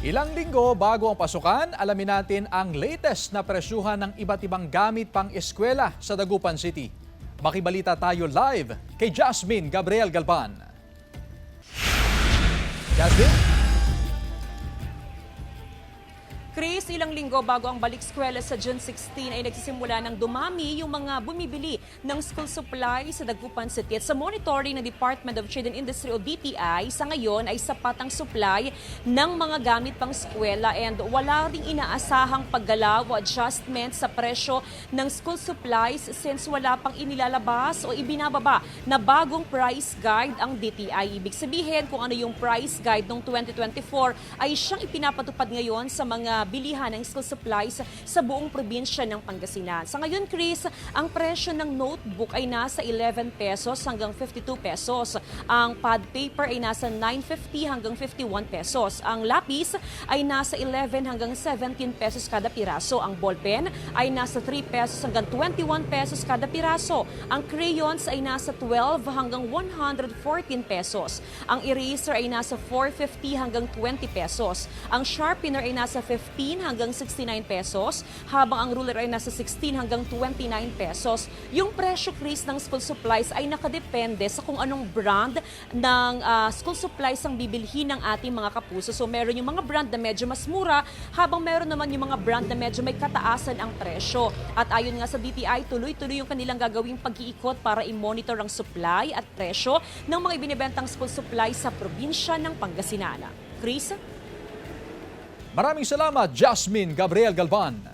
Ilang linggo bago ang pasukan, alamin natin ang latest na presyuhan ng iba't ibang gamit pang eskwela sa Dagupan City. Makibalita tayo live kay Jasmine Gabriel Galban. Jasmine? Chris, ilang linggo bago ang balik eskwela sa June 16 ay nagsisimula ng dumami yung mga bumibili ng school supply sa Dagupan City. At sa monitoring ng Department of Trade and Industry o DTI, sa ngayon ay sapat ang supply ng mga gamit pang eskwela and wala ring inaasahang paggalaw o adjustment sa presyo ng school supplies since wala pang inilalabas o ibinababa na bagong price guide ang DTI. Ibig sabihin kung ano yung price guide ng 2024 ay siyang ipinapatupad ngayon sa mga bilihan ng school supplies sa buong probinsya ng Pangasinan. Sa ngayon, Chris, ang presyo ng notebook ay nasa 11 pesos hanggang 52 pesos. Ang pad paper ay nasa 9.50 hanggang 51 pesos. Ang lapis ay nasa 11 hanggang 17 pesos kada piraso. Ang ballpen ay nasa 3 pesos hanggang 21 pesos kada piraso. Ang crayons ay nasa 12 hanggang 114 pesos. Ang eraser ay nasa 4.50 hanggang 20 pesos. Ang sharpener ay nasa 15 hanggang 69 pesos, habang ang ruler ay nasa 16 hanggang 29 pesos. Yung presyo, Chris, ng school supplies ay nakadepende sa kung anong brand ng school supplies ang bibilhin ng ating mga kapuso. So meron yung mga brand na medyo mas mura, habang meron naman yung mga brand na medyo may kataasan ang presyo. At ayon nga sa DTI, tuloy-tuloy yung kanilang gagawing pag-iikot para i-monitor ang supply at presyo ng mga ibinibentang school supplies sa probinsya ng Pangasinan. Chris? Maraming salamat, Jasmine Gabriel Galban.